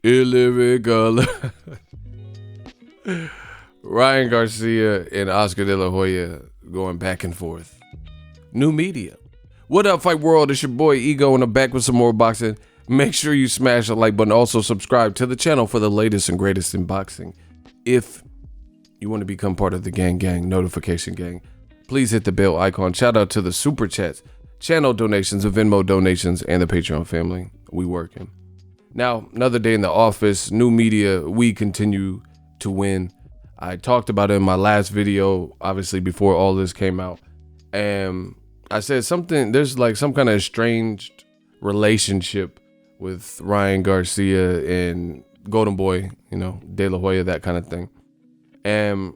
Illegal. Ryan Garcia and Oscar De La Hoya going back and forth. New media. What up, Fight World? It's your boy Ego, and I'm back with some more boxing. Make sure you smash the like button. Also subscribe to the channel for the latest and greatest in boxing. If you want to become part of the gang notification gang, please hit the bell icon. Shout out to the super chats, channel donations, the Venmo donations, and the Patreon family. We working. Now, another day in the office, new media, we continue to win. I talked about it in my last video, obviously before all this came out. And I said something, there's like some kind of estranged relationship with Ryan Garcia and Golden Boy, you know, De La Hoya, that kind of thing. And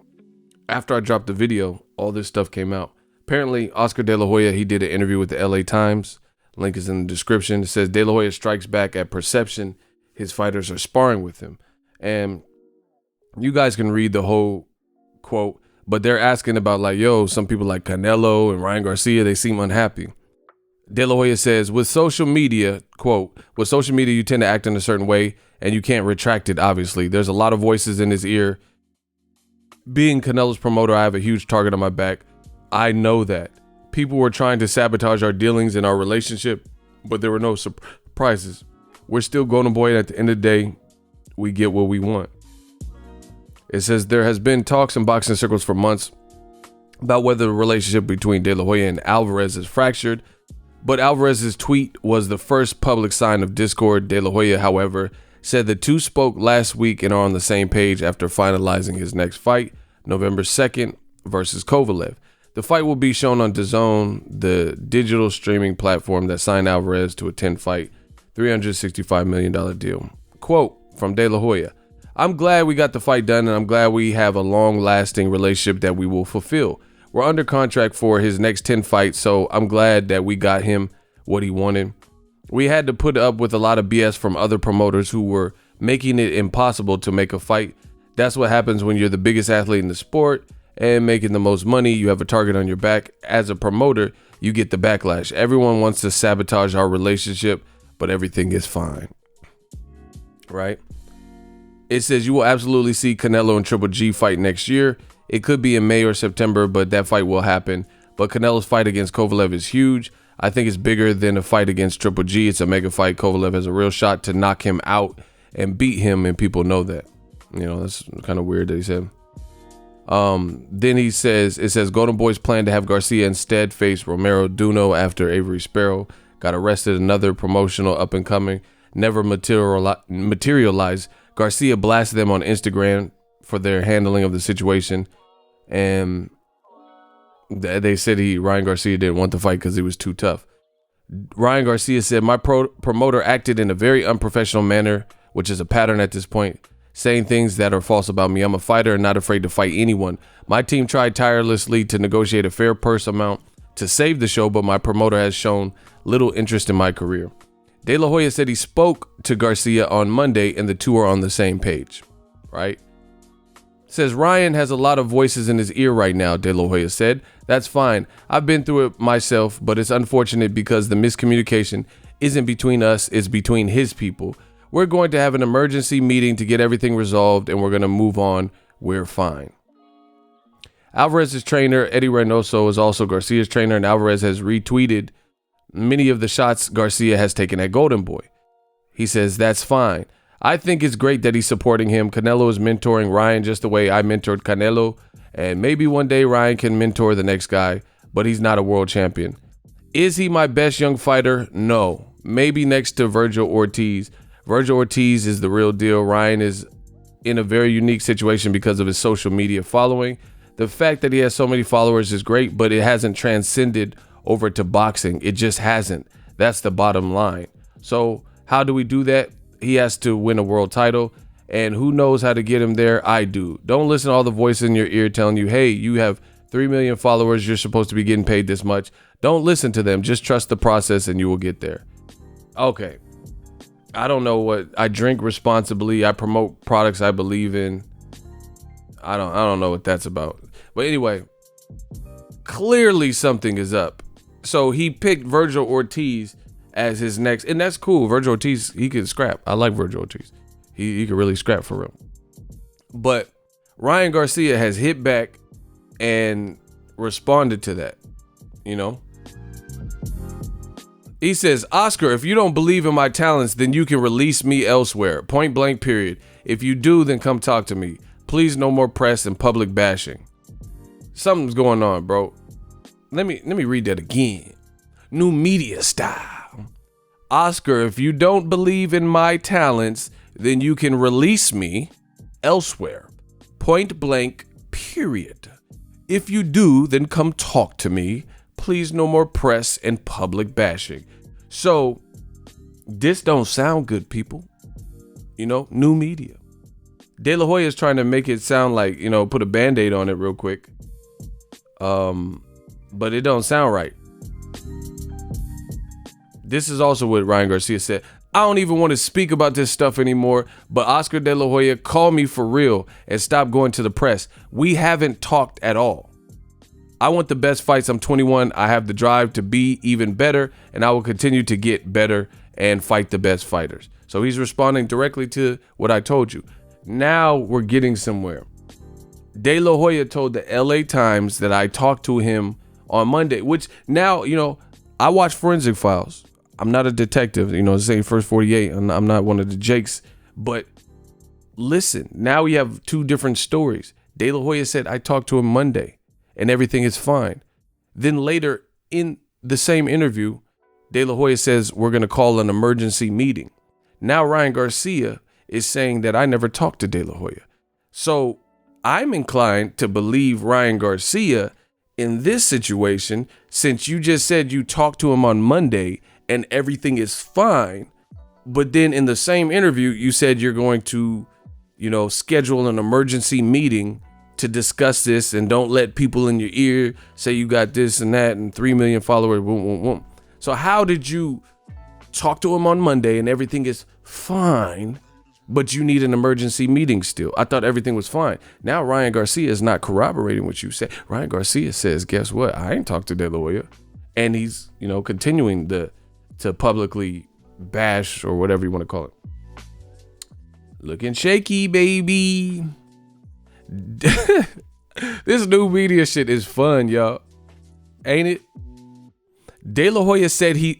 after I dropped the video, all this stuff came out. Apparently, Oscar De La Hoya, he did an interview with the LA Times. Link is in the description. It says De La Hoya strikes back at perception his fighters are sparring with him. And you guys can read the whole quote, but they're asking about like, yo, some people like Canelo and Ryan Garcia, they seem unhappy. De La Hoya says, with social media, quote, with social media, you tend to act in a certain way and you can't retract it, obviously. There's a lot of voices in his ear. Being Canelo's promoter, I have a huge target on my back. I know that. People were trying to sabotage our dealings and our relationship, but there were no surprises. We're still Golden Boy, and at the end of the day, we get what we want. It says there has been talks in boxing circles for months about whether the relationship between De La Hoya and Alvarez is fractured, but Alvarez's tweet was the first public sign of discord. De La Hoya, however, said the two spoke last week and are on the same page after finalizing his next fight, November 2nd versus Kovalev. The fight will be shown on DAZN, the digital streaming platform that signed Alvarez to a 10-fight, $365 million deal. Quote from De La Hoya, I'm glad we got the fight done, and I'm glad we have a long-lasting relationship that we will fulfill. We're under contract for his next 10 fights, so I'm glad that we got him what he wanted. We had to put up with a lot of BS from other promoters who were making it impossible to make a fight. That's what happens when you're the biggest athlete in the sport and making the most money. You have a target on your back. As a promoter, you get the backlash. Everyone wants to sabotage our relationship, but everything is fine. Right? It says you will absolutely see Canelo and Triple G fight next year. It could be in May or September, but that fight will happen. But Canelo's fight against Kovalev is huge. I think it's bigger than a fight against Triple G. It's a mega fight. Kovalev has a real shot to knock him out and beat him, and people know that. You know, that's kind of weird that he said. Then he says, it says Golden Boy's plan to have Garcia instead face Romero Duno after Avery Sparrow got arrested. Another promotional up and coming never materialized. Garcia blasted them on Instagram for their handling of the situation, and they said Ryan Garcia didn't want the fight because he was too tough. Ryan Garcia said, my promoter acted in a very unprofessional manner, which is a pattern at this point, saying things that are false about me. I'm a fighter and not afraid to fight anyone. My team tried tirelessly to negotiate a fair purse amount to save the show, but my promoter has shown little interest in my career. De La Hoya said he spoke to Garcia on Monday and the two are on the same page, right? Says Ryan has a lot of voices in his ear right now, De La Hoya said. That's fine. I've been through it myself, but it's unfortunate because the miscommunication isn't between us, it's between his people. We're going to have an emergency meeting to get everything resolved, and we're going to move on. We're fine. Alvarez's trainer, Eddie Reynoso, is also Garcia's trainer, and Alvarez has retweeted many of the shots Garcia has taken at Golden Boy. He says, that's fine. I think it's great that he's supporting him. Canelo is mentoring Ryan just the way I mentored Canelo, and maybe one day Ryan can mentor the next guy, but he's not a world champion. Is he my best young fighter? No. Maybe next to Virgil Ortiz. Virgil Ortiz is the real deal. Ryan is in a very unique situation because of his social media following. The fact that he has so many followers is great, but it hasn't transcended over to boxing. It just hasn't. That's the bottom line. So how do we do that? He has to win a world title, and who knows how to get him there? I do. Don't listen to all the voices in your ear telling you, hey, you have 3 million followers. You're supposed to be getting paid this much. Don't listen to them. Just trust the process and you will get there. Okay. I don't know what. I drink responsibly. I promote products I believe in. I don't know what that's about. But anyway, clearly something is up. So he picked Virgil Ortiz as his next, and that's cool. Virgil Ortiz, he could scrap. I like Virgil Ortiz. He could really scrap for real. But Ryan Garcia has hit back and responded to that, you know? He says, Oscar, if you don't believe in my talents, then you can release me elsewhere. Point blank, period. If you do, then come talk to me. Please, no more press and public bashing. Something's going on, bro. Let me read that again. New media style. Oscar, if you don't believe in my talents, then you can release me elsewhere. Point blank, period. If you do, then come talk to me. Please, no more press and public bashing. So this don't sound good, people. You know, new media. De La Hoya is trying to make it sound like, you know, put a Band-Aid on it real quick. But it don't sound right. This is also what Ryan Garcia said. I don't even want to speak about this stuff anymore, but Oscar De La Hoya, call me for real and stop going to the press. We haven't talked at all. I want the best fights. I'm 21. I have the drive to be even better, and I will continue to get better and fight the best fighters. So he's responding directly to what I told you. Now we're getting somewhere. De La Hoya told the LA Times that I talked to him on Monday, which now, you know, I watch Forensic Files. I'm not a detective, you know, saying First 48. I'm not one of the Jakes, but listen, now we have two different stories. De La Hoya said, I talked to him Monday and everything is fine. Then later in the same interview, De La Hoya says, we're going to call an emergency meeting. Now Ryan Garcia is saying that I never talked to De La Hoya. So I'm inclined to believe Ryan Garcia in this situation, since you just said you talked to him on Monday and everything is fine. But then in the same interview, you said you're going to, you know, schedule an emergency meeting to discuss this and don't let people in your ear say you got this and that and 3 million followers. Boom, boom, boom. So how did you talk to him on Monday and everything is fine, but you need an emergency meeting still? I thought everything was fine. Now Ryan Garcia is not corroborating what you said. Ryan Garcia says, guess what? I ain't talked to De La Hoya. And he's, you know, continuing to publicly bash or whatever you want to call it. Looking shaky, baby. This new media shit is fun, y'all. Ain't it? De La Hoya said here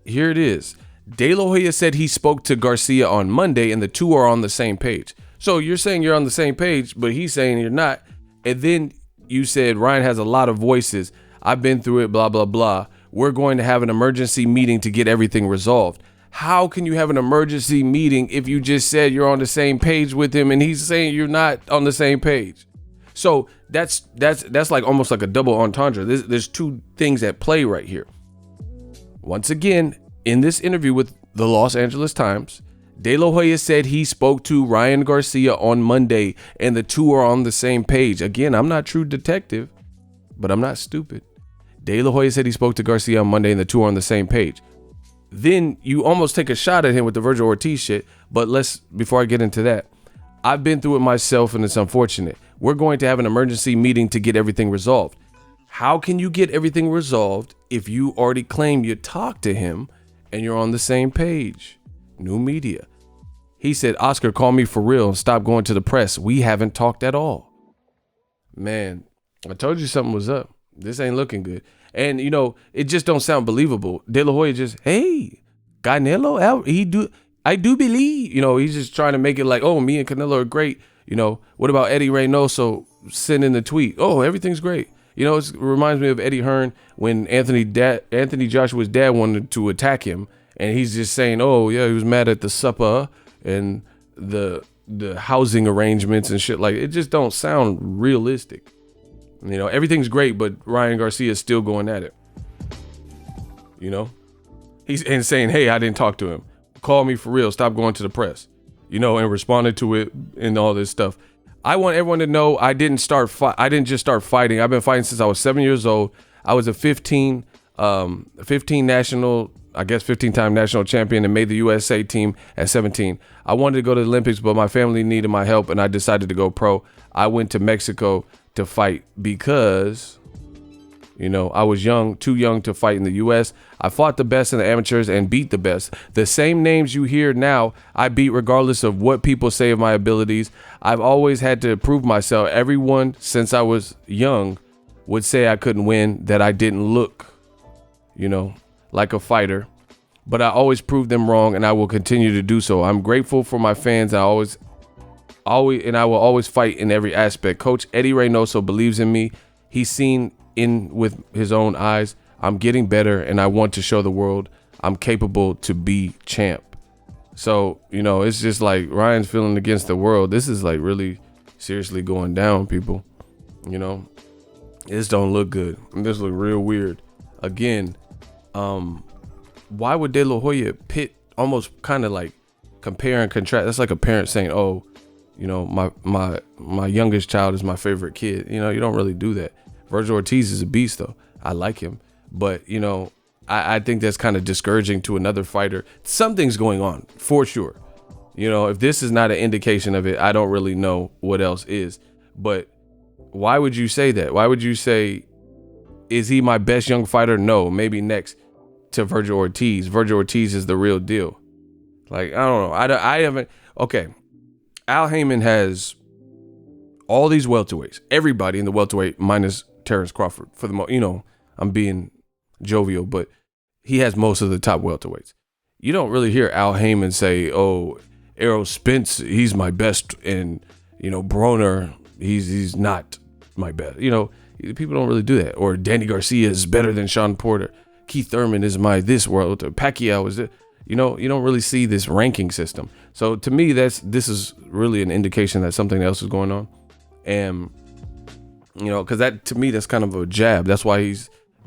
it is. De La Hoya said he spoke to Garcia on Monday and the two are on the same page. So you're saying you're on the same page, but he's saying you're not. And then you said Ryan has a lot of voices. I've been through it, blah, blah, blah. We're going to have an emergency meeting to get everything resolved. How can you have an emergency meeting if you just said you're on the same page with him and he's saying you're not on the same page? So that's like almost like a double entendre. There's two things at play right here. Once again, in this interview with the Los Angeles Times, De La Hoya said he spoke to Ryan Garcia on Monday and the two are on the same page. Again, I'm not true detective, but I'm not stupid. De La Hoya said he spoke to Garcia on Monday and the two are on the same page. Then you almost take a shot at him with the Virgil Ortiz shit. But before I get into that, I've been through it myself and it's unfortunate. We're going to have an emergency meeting to get everything resolved. How can you get everything resolved if you already claim you talked to him and you're on the same page? New media. He said, Oscar, call me for real and stop going to the press. We haven't talked at all. Man, I told you something was up. This ain't looking good. And, you know, it just don't sound believable. De La Hoya just, hey, Canelo, I do believe, you know, he's just trying to make it like, oh, me and Canelo are great. You know, what about Eddie Reynoso sending the tweet? Oh, everything's great. You know, it reminds me of Eddie Hearn when Anthony Joshua's dad wanted to attack him. And he's just saying, oh, yeah, he was mad at the supper and the housing arrangements and shit. Like, it just don't sound realistic. You know, everything's great, but Ryan Garcia is still going at it. You know, he's saying, hey, I didn't talk to him. Call me for real. Stop going to the press, you know, and responded to it and all this stuff. I want everyone to know I didn't just start fighting. I've been fighting since I was 7 years old. I was a 15 15 15-time national champion, and made the USA team at 17. I wanted to go to the Olympics, but my family needed my help, and I decided to go pro. I went to Mexico to fight because, I was too young to fight in the US. I fought the best in the amateurs and beat the best. The same names you hear now, I beat regardless of what people say of my abilities. I've always had to prove myself. Everyone since I was young would say I couldn't win, that I didn't look, like a fighter, but I always proved them wrong, and I will continue to do so. I'm grateful for my fans. I will always fight in every aspect. Coach Eddie Reynoso believes in me. He's seen with his own eyes. I'm getting better, and I want to show the world I'm capable to be champ. So, it's just like Ryan's feeling against the world. This is like really seriously going down, people. This don't look good. This look real weird. Again, why would De La Hoya pit, almost kind of like compare and contrast? That's like a parent saying, oh, my youngest child is my favorite kid. You don't really do that. Virgil Ortiz is a beast, though. I like him. But, I think that's kind of discouraging to another fighter. Something's going on, for sure. If this is not an indication of it, I don't really know what else is. But why would you say that? Why would you say, is he my best young fighter? No, maybe next to Virgil Ortiz. Virgil Ortiz is the real deal. Like, I don't know. I haven't. Okay. Al Heyman has all these welterweights. Everybody in the welterweight minus Terrence Crawford. For the most, I'm being jovial, but he has most of the top welterweights. You don't really hear Al Heyman say, oh, Errol Spence, he's my best, and Broner, he's not my best. People don't really do that. Or Danny Garcia is better than Sean Porter. Keith Thurman is my this world. Pacquiao is it. You don't really see this ranking system. So to me, this is really an indication that something else is going on. And because that, to me, that's kind of a jab. That's why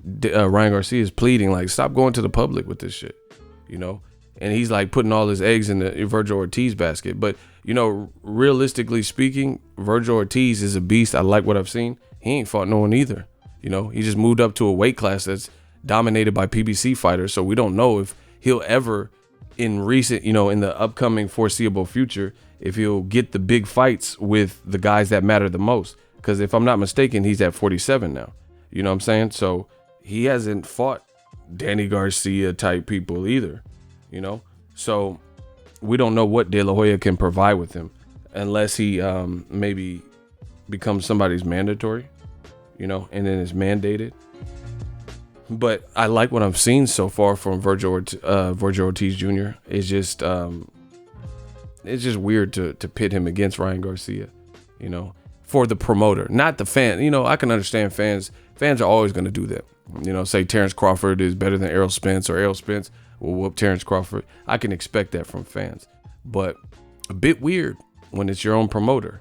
Ryan Garcia is pleading, like, stop going to the public with this shit. And he's like putting all his eggs in the Virgil Ortiz basket. But realistically speaking, Virgil Ortiz is a beast. I like what I've seen. He ain't fought no one either. He just moved up to a weight class that's dominated by PBC fighters. So we don't know if he'll ever, in the upcoming foreseeable future, if he'll get the big fights with the guys that matter the most. Because if I'm not mistaken, he's at 47 now. You know what I'm saying? So he hasn't fought Danny Garcia type people either. So we don't know what De La Hoya can provide with him unless he maybe becomes somebody's mandatory, and then is mandated. But I like what I've seen so far from Virgil Ortiz Jr. It's just weird to pit him against Ryan Garcia, for the promoter, not the fan. I can understand fans. Fans are always going to do that. Say Terrence Crawford is better than Errol Spence, or Errol Spence will whoop Terrence Crawford. I can expect that from fans. But a bit weird when it's your own promoter.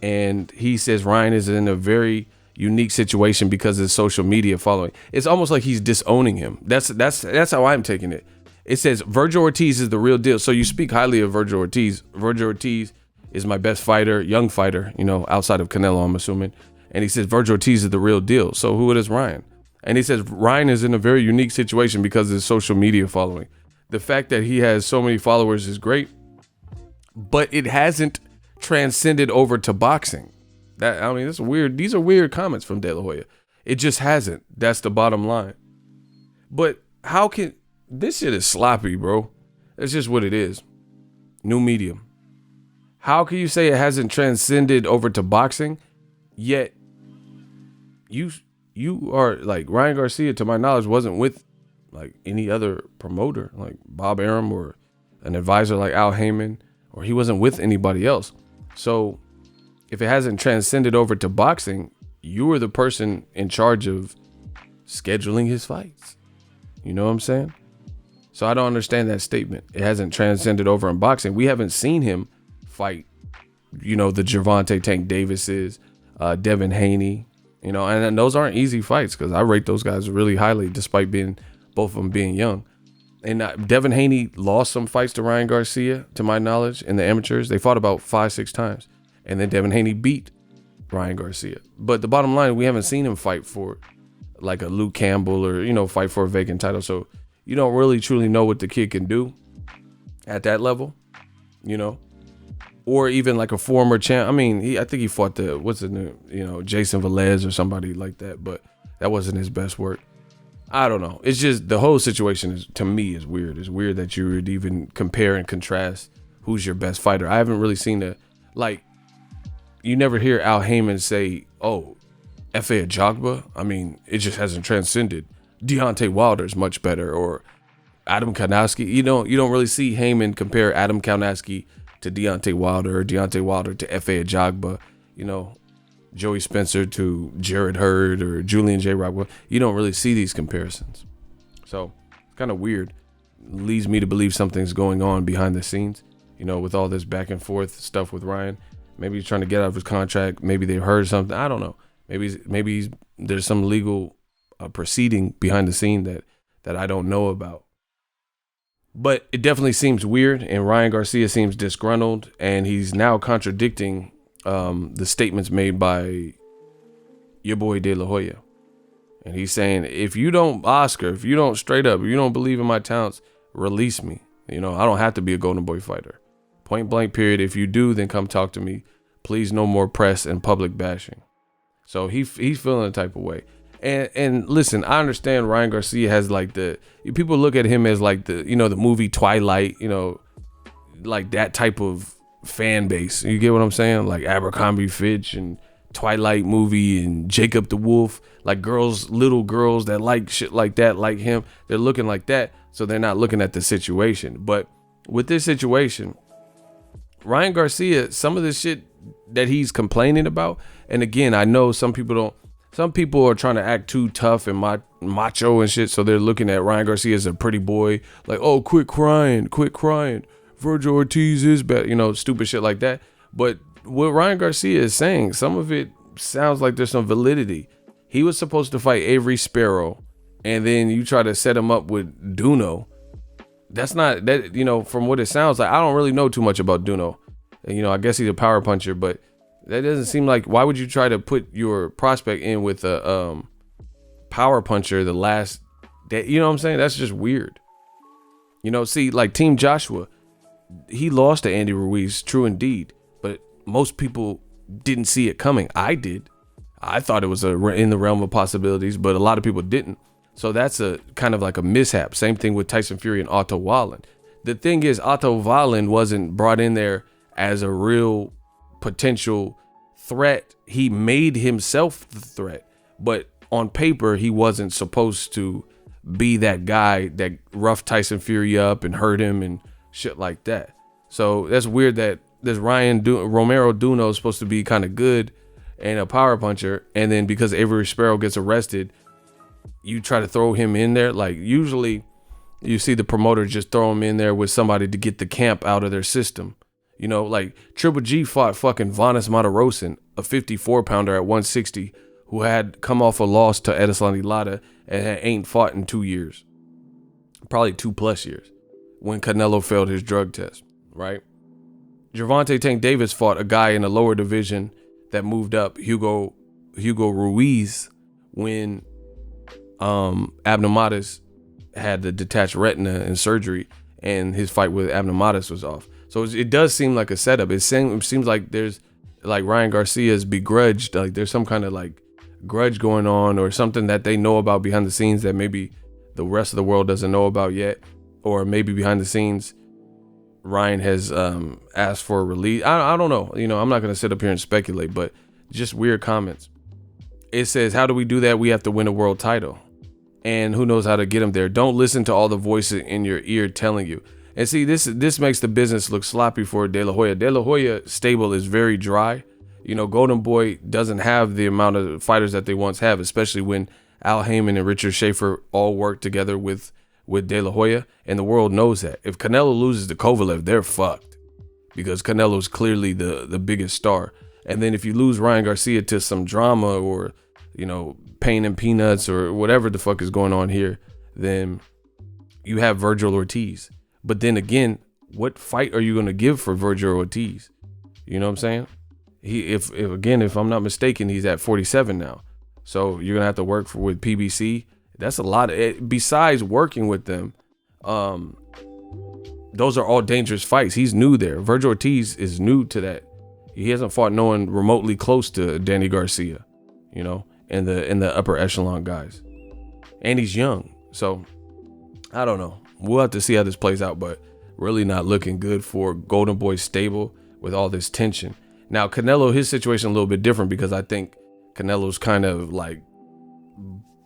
And he says Ryan is in a very unique situation because of his social media following. It's almost like he's disowning him. That's how I'm taking it. It says Virgil Ortiz is the real deal. So you speak highly of Virgil Ortiz. Virgil Ortiz is my best fighter, young fighter, outside of Canelo, I'm assuming. And he says Virgil Ortiz is the real deal. So who is Ryan? And he says Ryan is in a very unique situation because of his social media following. The fact that he has so many followers is great, but it hasn't transcended over to boxing. That's weird. These are weird comments from De La Hoya. It just hasn't. That's the bottom line. But how can this shit is sloppy, bro? It's just what it is. New medium. How can you say it hasn't transcended over to boxing, yet you are like Ryan Garcia, to my knowledge, wasn't with like any other promoter like Bob Arum or an advisor like Al Heyman, or he wasn't with anybody else. So if it hasn't transcended over to boxing, you were the person in charge of scheduling his fights. You know what I'm saying? So I don't understand that statement. It hasn't transcended over in boxing. We haven't seen him fight, the Gervonta Tank Davises, Devin Haney, and those aren't easy fights because I rate those guys really highly despite both of them being young. And Devin Haney lost some fights to Ryan Garcia, to my knowledge, in the amateurs. They fought about 5-6 times. And then Devin Haney beat Ryan Garcia. But the bottom line, we haven't seen him fight for like a Luke Campbell or, fight for a vacant title. So you don't really truly know what the kid can do at that level, or even like a former champ. I mean, I think he fought Jason Velez or somebody like that, but that wasn't his best work. I don't know. It's just the whole situation to me is weird. It's weird that you would even compare and contrast who's your best fighter. I haven't really seen you never hear Al Heyman say, oh, F.A. Ajagba. I mean, it just hasn't transcended. Deontay Wilder's much better, or Adam Kownacki. You don't really see Heyman compare Adam Kownacki to Deontay Wilder, or Deontay Wilder to F.A. Ajagba, Joey Spencer to Jared Hurd or Julian J. Rockwell. You don't really see these comparisons. So it's kind of weird. Leads me to believe something's going on behind the scenes, with all this back and forth stuff with Ryan. Maybe he's trying to get out of his contract. Maybe they heard something. I don't know. Maybe there's some legal proceeding behind the scene that I don't know about. But it definitely seems weird, and Ryan Garcia seems disgruntled, and he's now contradicting the statements made by your boy De La Hoya. And he's saying, if you don't straight up, if you don't believe in my talents, release me. I don't have to be a Golden Boy fighter. Point blank period. If you do, then come talk to me. Please, no more press and public bashing. So he's feeling the type of way. And listen, I understand Ryan Garcia has people look at him as the movie Twilight, like that type of fan base. You get what I'm saying? Like Abercrombie Fitch and Twilight movie and Jacob the Wolf, like little girls that like shit like that, like him. They're looking like that, so they're not looking at the situation. But with this situation, Ryan Garcia, some of the shit that he's complaining about, and again, I know some people are trying to act too tough and macho and shit, so they're looking at Ryan Garcia as a pretty boy, like, oh, quit crying. Virgil Ortiz is better, stupid shit like that. But what Ryan Garcia is saying, some of it sounds like there's some validity. He was supposed to fight Avery Sparrow, and then you try to set him up with Duno. That's not that, from what it sounds like. I don't really know too much about Duno. I guess he's a power puncher, but that doesn't seem like, why would you try to put your prospect in with a power puncher the last day? You know what I'm saying? That's just weird. See, like Team Joshua, he lost to Andy Ruiz, true indeed, but most people didn't see it coming. I did. I thought it was in the realm of possibilities, but a lot of people didn't. So that's a kind of like a mishap. Same thing with Tyson Fury and Otto Wallen. The thing is, Otto Wallen wasn't brought in there as a real potential threat. He made himself the threat, but on paper, he wasn't supposed to be that guy that roughed Tyson Fury up and hurt him and shit like that. So that's weird that this Romero Duno is supposed to be kind of good and a power puncher, and then because Avery Sparrow gets arrested, you try to throw him in there. Like, usually you see the promoter just throw him in there with somebody to get the camp out of their system. Like Triple G fought fucking Vanes Matarosen, a 54-pounder at 160, who had come off a loss to Edeslani Lara and ain't fought in 2 years, probably 2+ years, when Canelo failed his drug test, right? Gervonta Tank Davis fought a guy in the lower division that moved up, Hugo Ruiz, when Abner Mares had the detached retina and surgery, and his fight with Abner Mares was off. So it does seem like a setup. It seems like there's like Ryan Garcia's begrudged, like there's some kind of like grudge going on, or something that they know about behind the scenes that maybe the rest of the world doesn't know about yet, or maybe behind the scenes Ryan has asked for a release. I don't know. I'm not going to sit up here and speculate, but just weird comments. It says, how do we do that? We have to win a world title. And who knows how to get him there? Don't listen to all the voices in your ear telling you. And see, this makes the business look sloppy for De La Hoya. De La Hoya stable is very dry. Golden Boy doesn't have the amount of fighters that they once have, especially when Al Heyman and Richard Schaefer all work together with De La Hoya, and the world knows that. If Canelo loses to Kovalev, they're fucked, because Canelo's clearly the biggest star. And then if you lose Ryan Garcia to some drama or, pain and peanuts or whatever the fuck is going on here, then you have Virgil Ortiz. But then again, what fight are you going to give for Virgil Ortiz? You know what I'm saying? If I'm not mistaken, he's at 47 now. So you're gonna have to work with PBC. That's a lot of, besides working with them, those are all dangerous fights. He's new there. Virgil Ortiz is new to that. He hasn't fought no one remotely close to Danny Garcia, you know, and the upper echelon guys. And he's young. So I don't know. We'll have to see how this plays out, but really not looking good for Golden Boy stable with all this tension. Now, Canelo, his situation a little bit different because I think Canelo's kind of like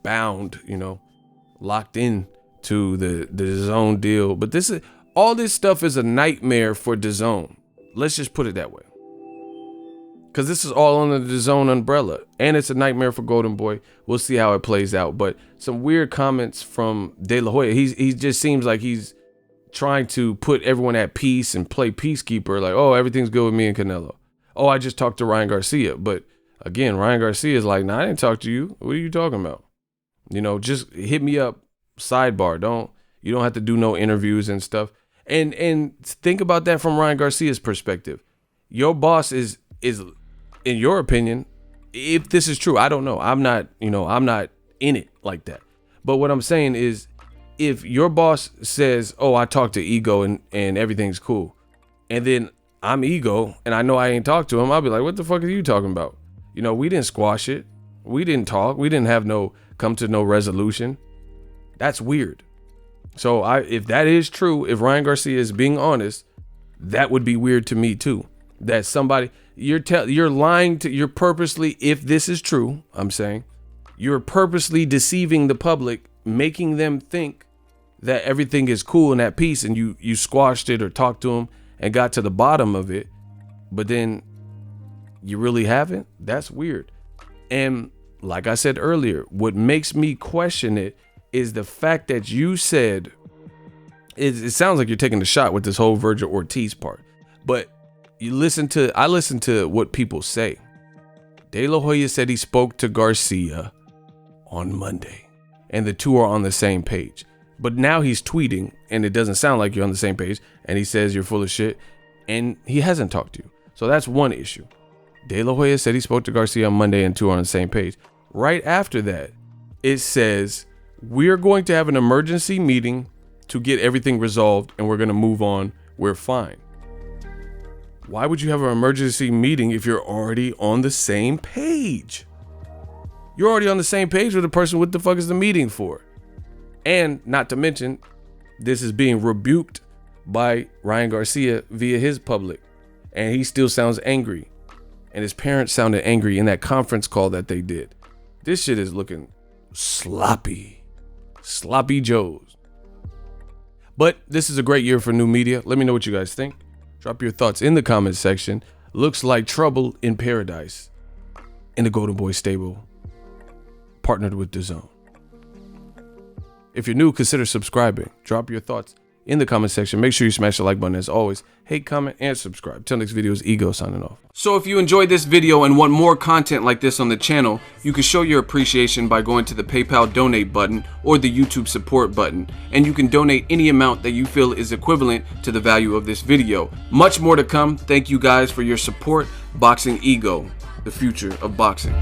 bound, you know, locked in to the DAZN deal. But all this stuff is a nightmare for DAZN. Let's just put it that way. Because this is all under the DAZN umbrella. And it's a nightmare for Golden Boy. We'll see how it plays out. But some weird comments from De La Hoya. He just seems like he's trying to put everyone at peace and play peacekeeper. Like, oh, everything's good with me and Canelo. Oh, I just talked to Ryan Garcia. But again, Ryan Garcia is like, nah, I didn't talk to you. What are you talking about? You know, just hit me up. Sidebar. You don't have to do no interviews and stuff. And think about that from Ryan Garcia's perspective. Your boss is in your opinion, if this is true, I don't know. I'm not in it like that. But what I'm saying is, if your boss says, oh, I talked to Ego and everything's cool, and then I'm Ego and I know I ain't talked to him, I'll be like, what the fuck are you talking about? You know, we didn't squash it. We didn't talk. We didn't have come to no resolution. That's weird. So if that is true, if Ryan Garcia is being honest, that would be weird to me too. That somebody, you're lying to, you're purposely, if this is true, I'm saying, you're purposely deceiving the public, making them think that everything is cool and at peace, and you squashed it or talked to them and got to the bottom of it, but then you really haven't. That's weird. And like I said earlier, what makes me question it is the fact that you said, it sounds like you're taking a shot with this whole Virgil Ortiz part, but I listen to what people say. De La Hoya said he spoke to Garcia on Monday and the two are on the same page. But now he's tweeting and it doesn't sound like you're on the same page, and he says you're full of shit and he hasn't talked to you. So that's one issue. De La Hoya said he spoke to Garcia on Monday and two are on the same page. Right after that, it says, we're going to have an emergency meeting to get everything resolved and we're going to move on. We're fine. Why would you have an emergency meeting if you're already on the same page? You're already on the same page with the person. What the fuck is the meeting for? And not to mention, this is being rebuked by Ryan Garcia via his public. And he still sounds angry. And his parents sounded angry in that conference call that they did. This shit is looking sloppy. Sloppy Joes. But this is a great year for new media. Let me know what you guys think. Drop your thoughts in the comments section. Looks like trouble in paradise in the Golden Boy stable, partnered with DAZN. If you're new, consider subscribing. Drop your thoughts in the comment section. Make sure you smash the like button as always. Hate, comment, and subscribe. Till next video is Ego signing off. So if you enjoyed this video and want more content like this on the channel, you can show your appreciation by going to the PayPal donate button or the YouTube support button. And you can donate any amount that you feel is equivalent to the value of this video. Much more to come. Thank you guys for your support. Boxing Ego, the future of boxing.